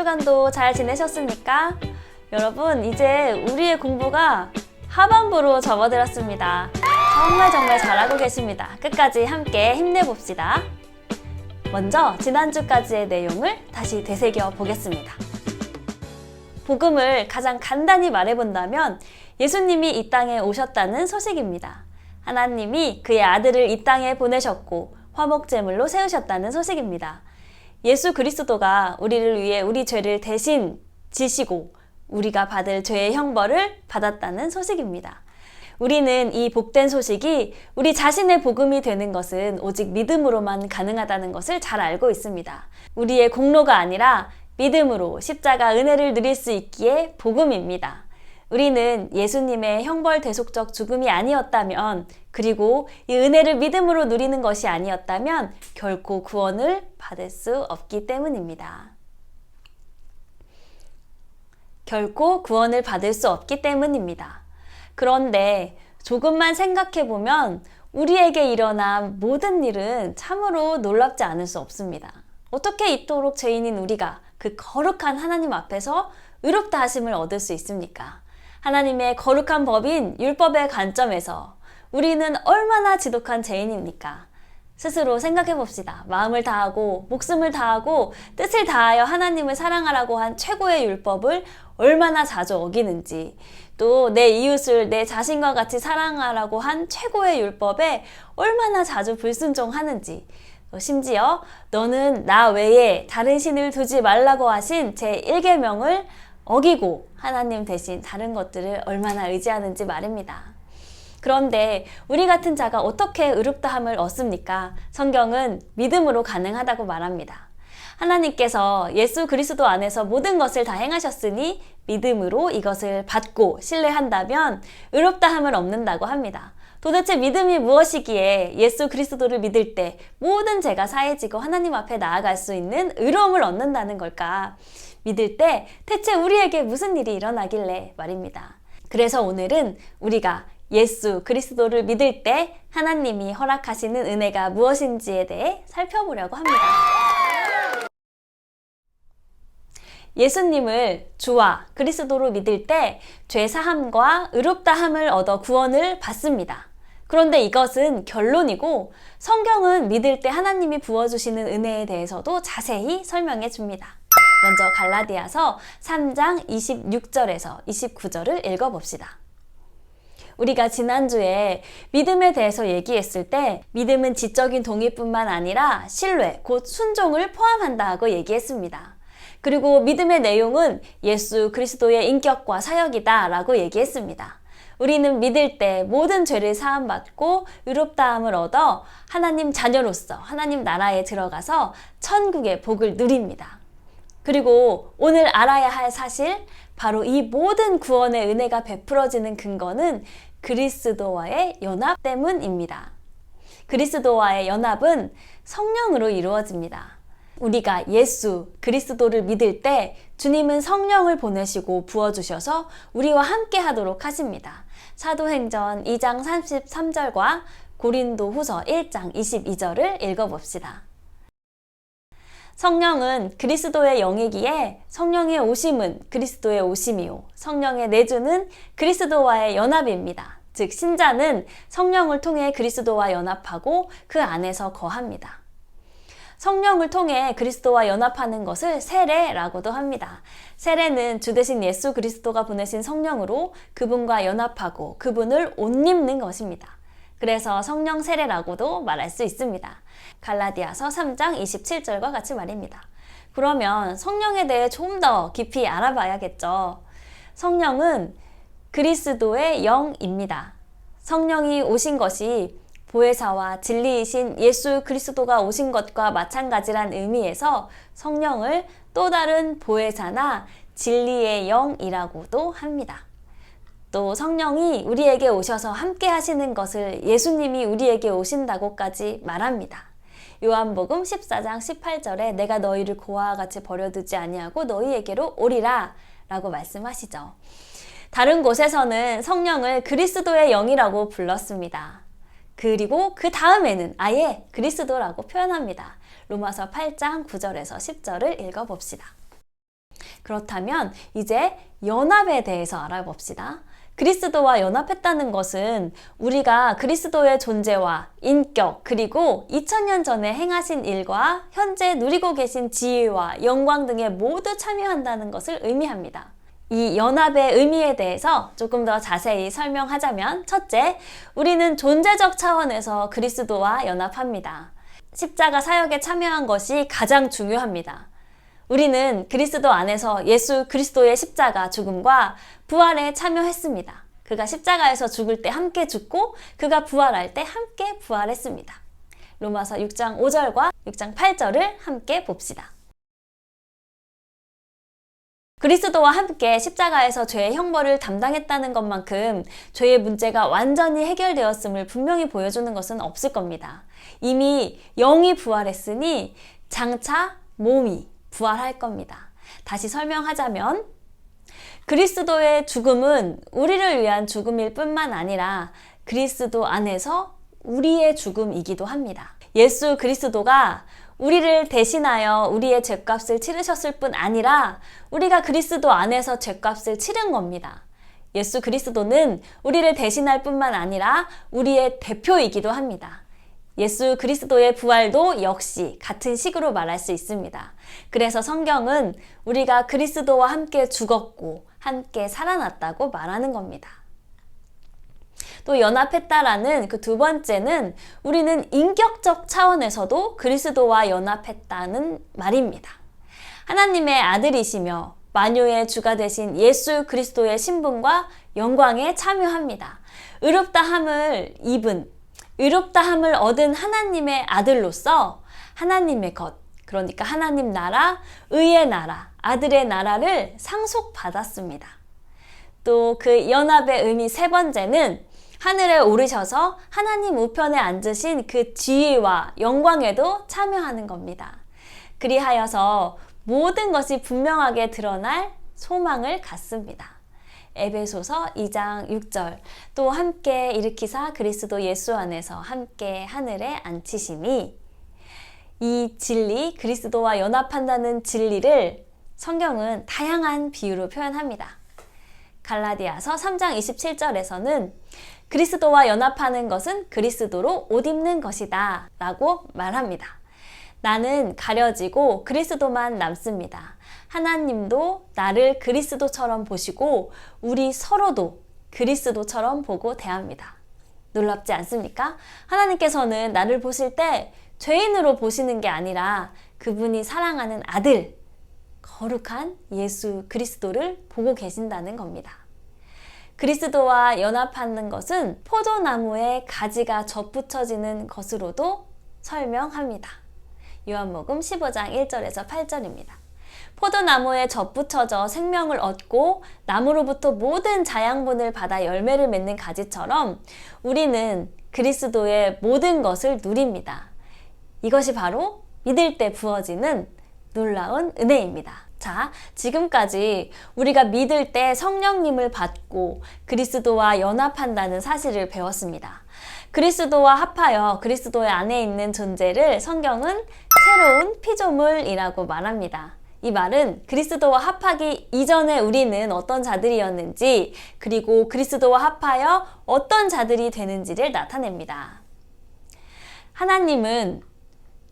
주간도 잘 지내셨습니까? 여러분, 이제 우리의 공부가 하반부로 접어들었습니다. 정말 잘하고 계십니다. 끝까지 함께 힘내봅시다. 먼저 지난주까지의 내용을 다시 되새겨 보겠습니다. 복음을 가장 간단히 말해본다면 예수님이 이 땅에 오셨다는 소식입니다. 하나님이 그의 아들을 이 땅에 보내셨고 화목제물로 세우셨다는 소식입니다. 예수 그리스도가 우리를 위해 우리 죄를 대신 지시고 우리가 받을 죄의 형벌을 받았다는 소식입니다. 우리는 이 복된 소식이 우리 자신의 복음이 되는 것은 오직 믿음으로만 가능하다는 것을 잘 알고 있습니다. 우리의 공로가 아니라 믿음으로 십자가 은혜를 누릴 수 있기에 복음입니다. 우리는 예수님의 형벌 대속적 죽음이 아니었다면, 그리고 이 은혜를 믿음으로 누리는 것이 아니었다면 결코 구원을 받을 수 없기 때문입니다. 결코 구원을 받을 수 없기 때문입니다. 그런데 조금만 생각해보면 우리에게 일어난 모든 일은 참으로 놀랍지 않을 수 없습니다. 어떻게 이토록 죄인인 우리가 그 거룩한 하나님 앞에서 의롭다 하심을 얻을 수 있습니까? 하나님의 거룩한 법인 율법의 관점에서 우리는 얼마나 지독한 죄인입니까? 스스로 생각해 봅시다. 마음을 다하고 목숨을 다하고 뜻을 다하여 하나님을 사랑하라고 한 최고의 율법을 얼마나 자주 어기는지, 또 내 이웃을 내 자신과 같이 사랑하라고 한 최고의 율법에 얼마나 자주 불순종하는지, 심지어 너는 나 외에 다른 신을 두지 말라고 하신 제1계명을 어기고 하나님 대신 다른 것들을 얼마나 의지하는지 말입니다. 그런데 우리 같은 자가 어떻게 의롭다함을 얻습니까? 성경은 믿음으로 가능하다고 말합니다. 하나님께서 예수 그리스도 안에서 모든 것을 다 행하셨으니 믿음으로 이것을 받고 신뢰한다면 의롭다함을 얻는다고 합니다. 도대체 믿음이 무엇이기에 예수 그리스도를 믿을 때 모든 죄가 사해지고 하나님 앞에 나아갈 수 있는 의로움을 얻는다는 걸까? 믿을 때 대체 우리에게 무슨 일이 일어나길래 말입니다. 그래서 오늘은 우리가 예수 그리스도를 믿을 때 하나님이 허락하시는 은혜가 무엇인지에 대해 살펴보려고 합니다. 예수님을 주와 그리스도로 믿을 때 죄사함과 의롭다함을 얻어 구원을 받습니다. 그런데 이것은 결론이고, 성경은 믿을 때 하나님이 부어주시는 은혜에 대해서도 자세히 설명해 줍니다. 먼저 갈라디아서 3장 26절에서 29절을 읽어봅시다. 우리가 지난주에 믿음에 대해서 얘기했을 때 믿음은 지적인 동의뿐만 아니라 신뢰, 곧 순종을 포함한다고 얘기했습니다. 그리고 믿음의 내용은 예수 그리스도의 인격과 사역이다 라고 얘기했습니다. 우리는 믿을 때 모든 죄를 사함받고 의롭다함을 얻어 하나님 자녀로서 하나님 나라에 들어가서 천국의 복을 누립니다. 그리고 오늘 알아야 할 사실, 바로 이 모든 구원의 은혜가 베풀어지는 근거는 그리스도와의 연합 때문입니다. 그리스도와의 연합은 성령으로 이루어집니다. 우리가 예수 그리스도를 믿을 때 주님은 성령을 보내시고 부어주셔서 우리와 함께 하도록 하십니다. 사도행전 2장 33절과 고린도후서 1장 22절을 읽어봅시다. 성령은 그리스도의 영이기에 성령의 오심은 그리스도의 오심이요 성령의 내주는 그리스도와의 연합입니다. 즉 신자는 성령을 통해 그리스도와 연합하고 그 안에서 거합니다. 성령을 통해 그리스도와 연합하는 것을 세례라고도 합니다. 세례는 주 대신 예수 그리스도가 보내신 성령으로 그분과 연합하고 그분을 옷 입는 것입니다. 그래서 성령 세례라고도 말할 수 있습니다. 갈라디아서 3장 27절과 같이 말입니다. 그러면 성령에 대해 좀 더 깊이 알아봐야겠죠. 성령은 그리스도의 영입니다. 성령이 오신 것이 보혜사와 진리이신 예수 그리스도가 오신 것과 마찬가지란 의미에서 성령을 또 다른 보혜사나 진리의 영이라고도 합니다. 또 성령이 우리에게 오셔서 함께 하시는 것을 예수님이 우리에게 오신다고까지 말합니다. 요한복음 14장 18절에 내가 너희를 고아와 같이 버려두지 아니하고 너희에게로 오리라 라고 말씀하시죠. 다른 곳에서는 성령을 그리스도의 영이라고 불렀습니다. 그리고 그 다음에는 아예 그리스도라고 표현합니다. 로마서 8장 9절에서 10절을 읽어봅시다. 그렇다면 이제 연합에 대해서 알아봅시다. 그리스도와 연합했다는 것은 우리가 그리스도의 존재와 인격 그리고 2000년 전에 행하신 일과 현재 누리고 계신 지위와 영광 등에 모두 참여한다는 것을 의미합니다. 이 연합의 의미에 대해서 조금 더 자세히 설명하자면, 첫째, 우리는 존재적 차원에서 그리스도와 연합합니다. 십자가 사역에 참여한 것이 가장 중요합니다. 우리는 그리스도 안에서 예수 그리스도의 십자가 죽음과 부활에 참여했습니다. 그가 십자가에서 죽을 때 함께 죽고 그가 부활할 때 함께 부활했습니다. 로마서 6장 5절과 6장 8절을 함께 봅시다. 그리스도와 함께 십자가에서 죄의 형벌을 담당했다는 것만큼 죄의 문제가 완전히 해결되었음을 분명히 보여주는 것은 없을 겁니다. 이미 영이 부활했으니 장차 몸이 부활할 겁니다. 다시 설명하자면, 그리스도의 죽음은 우리를 위한 죽음일 뿐만 아니라 그리스도 안에서 우리의 죽음이기도 합니다. 예수 그리스도가 우리를 대신하여 우리의 죄값을 치르셨을 뿐 아니라 우리가 그리스도 안에서 죄값을 치른 겁니다. 예수 그리스도는 우리를 대신할 뿐만 아니라 우리의 대표이기도 합니다. 예수 그리스도의 부활도 역시 같은 식으로 말할 수 있습니다. 그래서 성경은 우리가 그리스도와 함께 죽었고 함께 살아났다고 말하는 겁니다. 또 연합했다라는 그 두 번째는 우리는 인격적 차원에서도 그리스도와 연합했다는 말입니다. 하나님의 아들이시며 만유의 주가 되신 예수 그리스도의 신분과 영광에 참여합니다. 의롭다함을 얻은 하나님의 아들로서 하나님의 것, 그러니까 하나님 나라, 의의 나라, 아들의 나라를 상속받았습니다. 또 그 연합의 의미 세 번째는 하늘에 오르셔서 하나님 우편에 앉으신 그 지위와 영광에도 참여하는 겁니다. 그리하여서 모든 것이 분명하게 드러날 소망을 갖습니다. 에베소서 2장 6절, 또 함께 일으키사 그리스도 예수 안에서 함께 하늘에 앉히시니, 이 진리, 그리스도와 연합한다는 진리를 성경은 다양한 비유로 표현합니다. 갈라디아서 3장 27절에서는 그리스도와 연합하는 것은 그리스도로 옷 입는 것이다 라고 말합니다. 나는 가려지고 그리스도만 남습니다. 하나님도 나를 그리스도처럼 보시고 우리 서로도 그리스도처럼 보고 대합니다. 놀랍지 않습니까? 하나님께서는 나를 보실 때 죄인으로 보시는 게 아니라 그분이 사랑하는 아들, 거룩한 예수 그리스도를 보고 계신다는 겁니다. 그리스도와 연합하는 것은 포도나무에 가지가 접붙여지는 것으로도 설명합니다. 요한복음 15장 1절에서 8절입니다. 포도나무에 접붙여져 생명을 얻고 나무로부터 모든 자양분을 받아 열매를 맺는 가지처럼 우리는 그리스도의 모든 것을 누립니다. 이것이 바로 믿을 때 부어지는 놀라운 은혜입니다. 자, 지금까지 우리가 믿을 때 성령님을 받고 그리스도와 연합한다는 사실을 배웠습니다. 그리스도와 합하여 그리스도의 안에 있는 존재를 성경은 새로운 피조물이라고 말합니다. 이 말은 그리스도와 합하기 이전에 우리는 어떤 자들이었는지, 그리고 그리스도와 합하여 어떤 자들이 되는지를 나타냅니다. 하나님은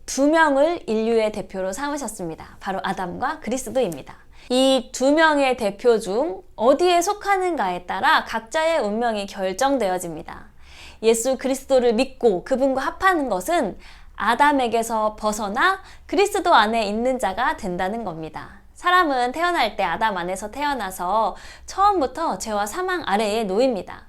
두 명을 인류의 대표로 삼으셨습니다. 바로 아담과 그리스도입니다. 이 두 명의 대표 중 어디에 속하는가에 따라 각자의 운명이 결정되어집니다. 예수 그리스도를 믿고 그분과 합하는 것은 아담에게서 벗어나 그리스도 안에 있는 자가 된다는 겁니다. 사람은 태어날 때 아담 안에서 태어나서 처음부터 죄와 사망 아래에 놓입니다.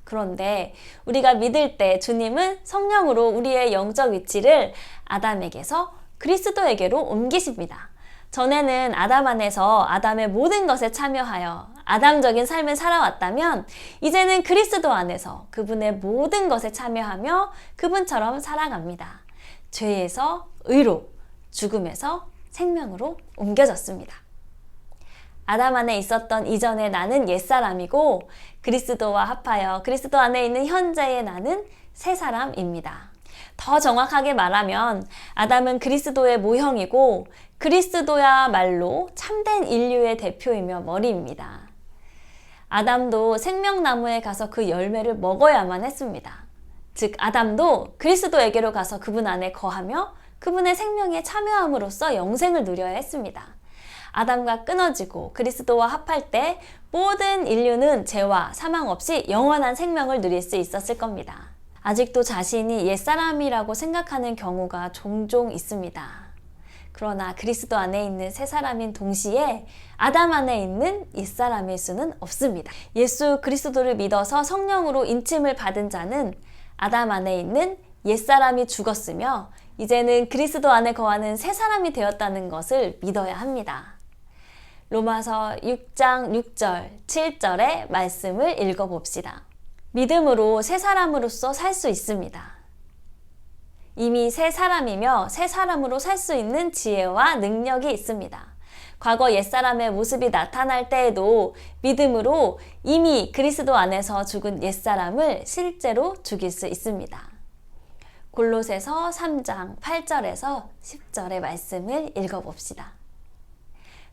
그런데 우리가 믿을 때 주님은 성령으로 우리의 영적 위치를 아담에게서 그리스도에게로 옮기십니다. 전에는 아담 안에서 아담의 모든 것에 참여하여 아담적인 삶을 살아왔다면 이제는 그리스도 안에서 그분의 모든 것에 참여하며 그분처럼 살아갑니다. 죄에서 의로, 죽음에서 생명으로 옮겨졌습니다. 아담 안에 있었던 이전의 나는 옛사람이고 그리스도와 합하여 그리스도 안에 있는 현재의 나는 새 사람입니다. 더 정확하게 말하면 아담은 그리스도의 모형이고 그리스도야말로 참된 인류의 대표이며 머리입니다. 아담도 생명나무에 가서 그 열매를 먹어야만 했습니다. 즉 아담도 그리스도에게로 가서 그분 안에 거하며 그분의 생명에 참여함으로써 영생을 누려야 했습니다. 아담과 끊어지고 그리스도와 합할 때 모든 인류는 죄와 사망 없이 영원한 생명을 누릴 수 있었을 겁니다. 아직도 자신이 옛사람이라고 생각하는 경우가 종종 있습니다. 그러나 그리스도 안에 있는 새 사람인 동시에 아담 안에 있는 옛사람일 수는 없습니다. 예수 그리스도를 믿어서 성령으로 인침을 받은 자는 아담 안에 있는 옛사람이 죽었으며 이제는 그리스도 안에 거하는 새 사람이 되었다는 것을 믿어야 합니다. 로마서 6장 6절, 7절의 말씀을 읽어봅시다. 믿음으로 새 사람으로서 살 수 있습니다. 이미 새 사람이며 새 사람으로 살 수 있는 지혜와 능력이 있습니다. 과거 옛사람의 모습이 나타날 때에도 믿음으로 이미 그리스도 안에서 죽은 옛사람을 실제로 죽일 수 있습니다. 골로새서 3장 8절에서 10절의 말씀을 읽어봅시다.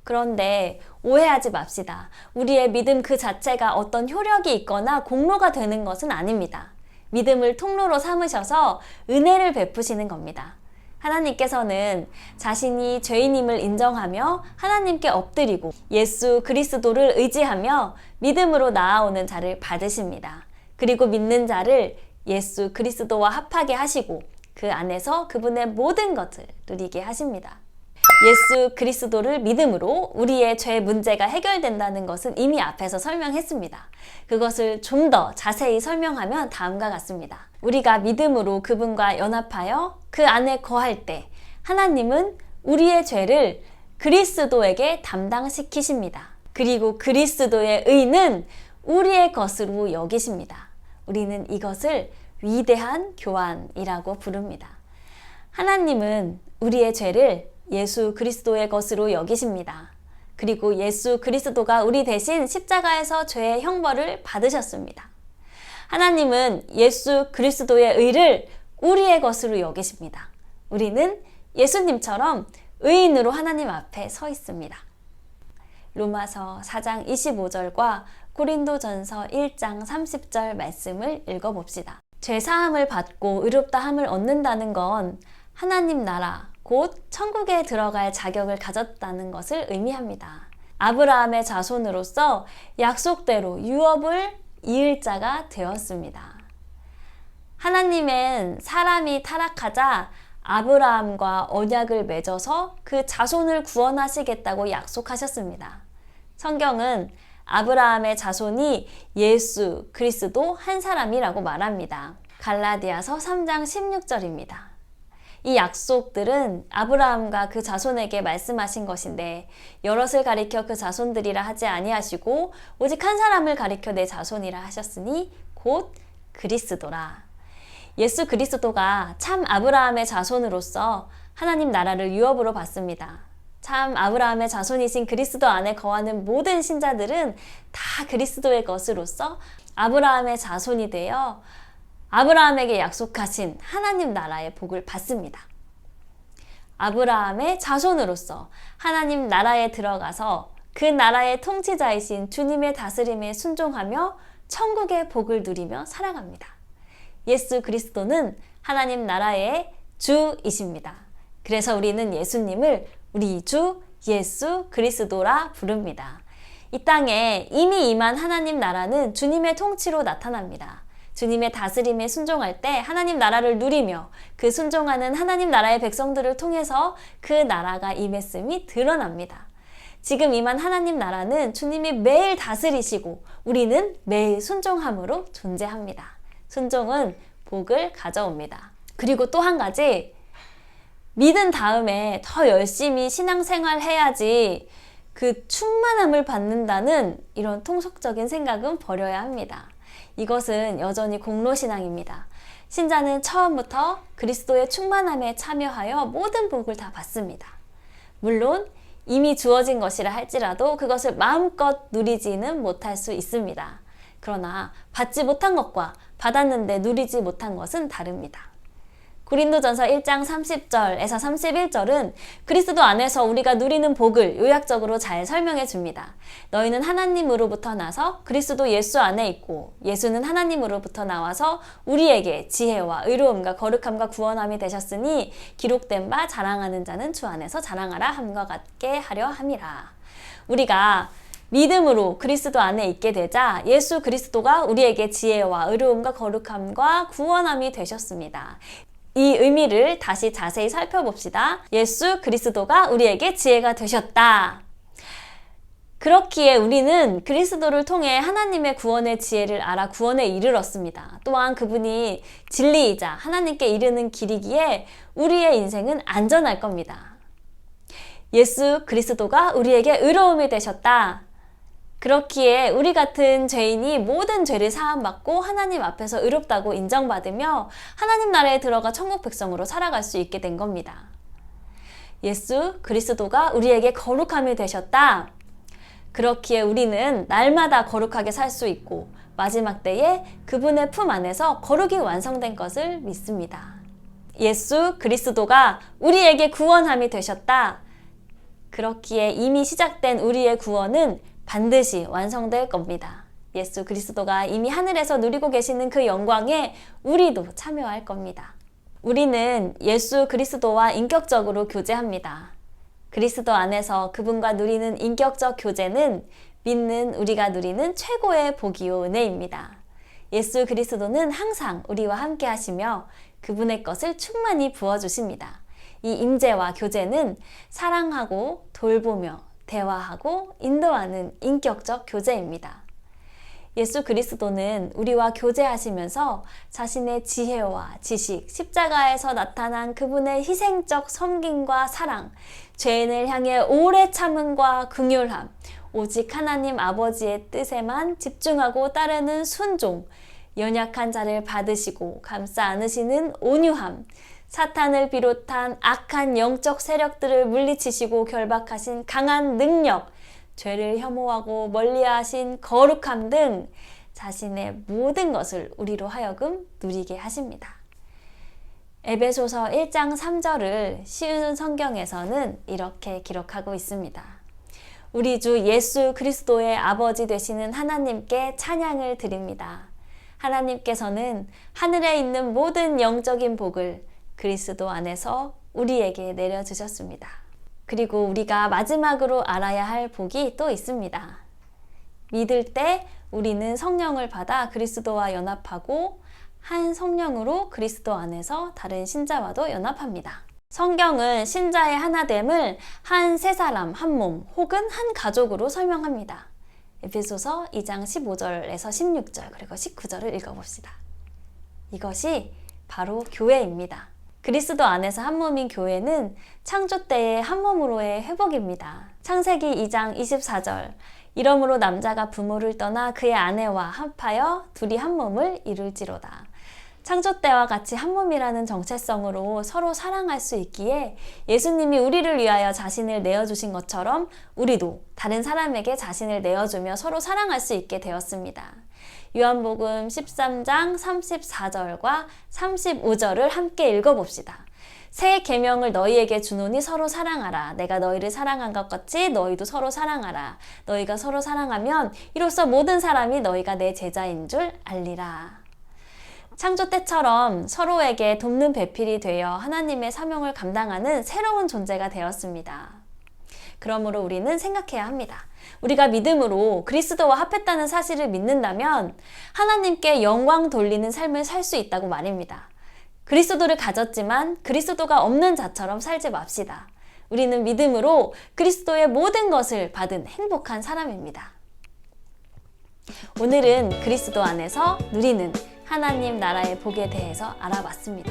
그런데 오해하지 맙시다. 우리의 믿음 그 자체가 어떤 효력이 있거나 공로가 되는 것은 아닙니다. 믿음을 통로로 삼으셔서 은혜를 베푸시는 겁니다. 하나님께서는 자신이 죄인임을 인정하며 하나님께 엎드리고 예수 그리스도를 의지하며 믿음으로 나아오는 자를 받으십니다. 그리고 믿는 자를 예수 그리스도와 합하게 하시고 그 안에서 그분의 모든 것을 누리게 하십니다. 예수 그리스도를 믿음으로 우리의 죄 문제가 해결된다는 것은 이미 앞에서 설명했습니다. 그것을 좀 더 자세히 설명하면 다음과 같습니다. 우리가 믿음으로 그분과 연합하여 그 안에 거할 때 하나님은 우리의 죄를 그리스도에게 담당시키십니다. 그리고 그리스도의 의는 우리의 것으로 여기십니다. 우리는 이것을 위대한 교환이라고 부릅니다. 하나님은 우리의 죄를 예수 그리스도의 것으로 여기십니다. 그리고 예수 그리스도가 우리 대신 십자가에서 죄의 형벌을 받으셨습니다. 하나님은 예수 그리스도의 의를 우리의 것으로 여기십니다. 우리는 예수님처럼 의인으로 하나님 앞에 서 있습니다. 로마서 4장 25절과 고린도전서 1장 30절 말씀을 읽어봅시다. 죄사함을 받고 의롭다함을 얻는다는 건 하나님 나라, 곧 천국에 들어갈 자격을 가졌다는 것을 의미합니다. 아브라함의 자손으로서 약속대로 유업을 이을 자가 되었습니다. 하나님은 사람이 타락하자 아브라함과 언약을 맺어서 그 자손을 구원하시겠다고 약속하셨습니다. 성경은 아브라함의 자손이 예수 그리스도 한 사람이라고 말합니다. 갈라디아서 3장 16절입니다. 이 약속들은 아브라함과 그 자손에게 말씀하신 것인데 여럿을 가리켜 그 자손들이라 하지 아니하시고 오직 한 사람을 가리켜 내 자손이라 하셨으니 곧 그리스도라. 예수 그리스도가 참 아브라함의 자손으로서 하나님 나라를 유업으로 받습니다. 참 아브라함의 자손이신 그리스도 안에 거하는 모든 신자들은 다 그리스도의 것으로서 아브라함의 자손이 되어 아브라함에게 약속하신 하나님 나라의 복을 받습니다. 아브라함의 자손으로서 하나님 나라에 들어가서 그 나라의 통치자이신 주님의 다스림에 순종하며 천국의 복을 누리며 살아갑니다. 예수 그리스도는 하나님 나라의 주이십니다. 그래서 우리는 예수님을 우리 주 예수 그리스도라 부릅니다. 이 땅에 이미 임한 하나님 나라는 주님의 통치로 나타납니다. 주님의 다스림에 순종할 때 하나님 나라를 누리며 그 순종하는 하나님 나라의 백성들을 통해서 그 나라가 임했음이 드러납니다. 지금 임한 하나님 나라는 주님이 매일 다스리시고 우리는 매일 순종함으로 존재합니다. 순종은 복을 가져옵니다. 그리고 또 한 가지, 믿은 다음에 더 열심히 신앙생활 해야지 그 충만함을 받는다는 이런 통속적인 생각은 버려야 합니다. 이것은 여전히 공로신앙입니다. 신자는 처음부터 그리스도의 충만함에 참여하여 모든 복을 다 받습니다. 물론 이미 주어진 것이라 할지라도 그것을 마음껏 누리지는 못할 수 있습니다. 그러나 받지 못한 것과 받았는데 누리지 못한 것은 다릅니다. 고린도전서 1장 30절에서 31절은 그리스도 안에서 우리가 누리는 복을 요약적으로 잘 설명해 줍니다. 너희는 하나님으로부터 나서 그리스도 예수 안에 있고 예수는 하나님으로부터 나와서 우리에게 지혜와 의로움과 거룩함과 구원함이 되셨으니 기록된 바 자랑하는 자는 주 안에서 자랑하라 함과 같게 하려 함이라. 우리가 믿음으로 그리스도 안에 있게 되자 예수 그리스도가 우리에게 지혜와 의로움과 거룩함과 구원함이 되셨습니다. 이 의미를 다시 자세히 살펴봅시다. 예수 그리스도가 우리에게 지혜가 되셨다. 그렇기에 우리는 그리스도를 통해 하나님의 구원의 지혜를 알아 구원에 이르렀습니다. 또한 그분이 진리이자 하나님께 이르는 길이기에 우리의 인생은 안전할 겁니다. 예수 그리스도가 우리에게 의로움이 되셨다. 그렇기에 우리 같은 죄인이 모든 죄를 사함받고 하나님 앞에서 의롭다고 인정받으며 하나님 나라에 들어가 천국 백성으로 살아갈 수 있게 된 겁니다. 예수 그리스도가 우리에게 거룩함이 되셨다. 그렇기에 우리는 날마다 거룩하게 살 수 있고 마지막 때에 그분의 품 안에서 거룩이 완성된 것을 믿습니다. 예수 그리스도가 우리에게 구원함이 되셨다. 그렇기에 이미 시작된 우리의 구원은 반드시 완성될 겁니다. 예수 그리스도가 이미 하늘에서 누리고 계시는 그 영광에 우리도 참여할 겁니다. 우리는 예수 그리스도와 인격적으로 교제합니다. 그리스도 안에서 그분과 누리는 인격적 교제는 믿는 우리가 누리는 최고의 복이요 은혜입니다. 예수 그리스도는 항상 우리와 함께 하시며 그분의 것을 충만히 부어주십니다. 이 임재와 교제는 사랑하고 돌보며 대화하고 인도하는 인격적 교제입니다. 예수 그리스도는 우리와 교제하시면서 자신의 지혜와 지식, 십자가에서 나타난 그분의 희생적 섬김과 사랑, 죄인을 향해 오래 참음과 긍휼함, 오직 하나님 아버지의 뜻에만 집중하고 따르는 순종, 연약한 자를 받으시고 감싸 안으시는 온유함, 사탄을 비롯한 악한 영적 세력들을 물리치시고 결박하신 강한 능력, 죄를 혐오하고 멀리하신 거룩함 등 자신의 모든 것을 우리로 하여금 누리게 하십니다. 에베소서 1장 3절을 쉬운 성경에서는 이렇게 기록하고 있습니다. 우리 주 예수 그리스도의 아버지 되시는 하나님께 찬양을 드립니다. 하나님께서는 하늘에 있는 모든 영적인 복을 그리스도 안에서 우리에게 내려주셨습니다. 그리고 우리가 마지막으로 알아야 할 복이 또 있습니다. 믿을 때 우리는 성령을 받아 그리스도와 연합하고 한 성령으로 그리스도 안에서 다른 신자와도 연합합니다. 성경은 신자의 하나됨을 한 세 사람, 한 몸 혹은 한 가족으로 설명합니다. 에베소서 2장 15절에서 16절 그리고 19절을 읽어봅시다. 이것이 바로 교회입니다. 그리스도 안에서 한 몸인 교회는 창조 때의 한 몸으로의 회복입니다. 창세기 2장 24절 이러므로 남자가 부모를 떠나 그의 아내와 합하여 둘이 한 몸을 이룰지로다. 창조 때와 같이 한 몸이라는 정체성으로 서로 사랑할 수 있기에 예수님이 우리를 위하여 자신을 내어주신 것처럼 우리도 다른 사람에게 자신을 내어주며 서로 사랑할 수 있게 되었습니다. 요한복음 13장 34절과 35절을 함께 읽어봅시다. 새 계명을 너희에게 주노니 서로 사랑하라. 내가 너희를 사랑한 것 같이 너희도 서로 사랑하라. 너희가 서로 사랑하면 이로써 모든 사람이 너희가 내 제자인 줄 알리라. 창조 때처럼 서로에게 돕는 배필이 되어 하나님의 사명을 감당하는 새로운 존재가 되었습니다. 그러므로 우리는 생각해야 합니다. 우리가 믿음으로 그리스도와 합했다는 사실을 믿는다면 하나님께 영광 돌리는 삶을 살 수 있다고 말입니다. 그리스도를 가졌지만 그리스도가 없는 자처럼 살지 맙시다. 우리는 믿음으로 그리스도의 모든 것을 받은 행복한 사람입니다. 오늘은 그리스도 안에서 누리는 하나님 나라의 복에 대해서 알아봤습니다.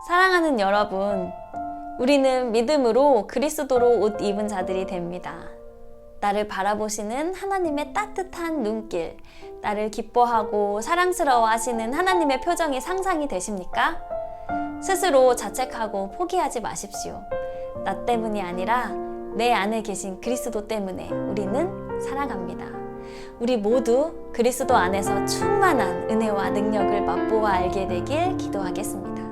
사랑하는 여러분, 우리는 믿음으로 그리스도로 옷 입은 자들이 됩니다. 나를 바라보시는 하나님의 따뜻한 눈길, 나를 기뻐하고 사랑스러워 하시는 하나님의 표정이 상상이 되십니까? 스스로 자책하고 포기하지 마십시오. 나 때문이 아니라 내 안에 계신 그리스도 때문에 우리는 살아갑니다. 우리 모두 그리스도 안에서 충만한 은혜와 능력을 맛보아 알게 되길 기도하겠습니다.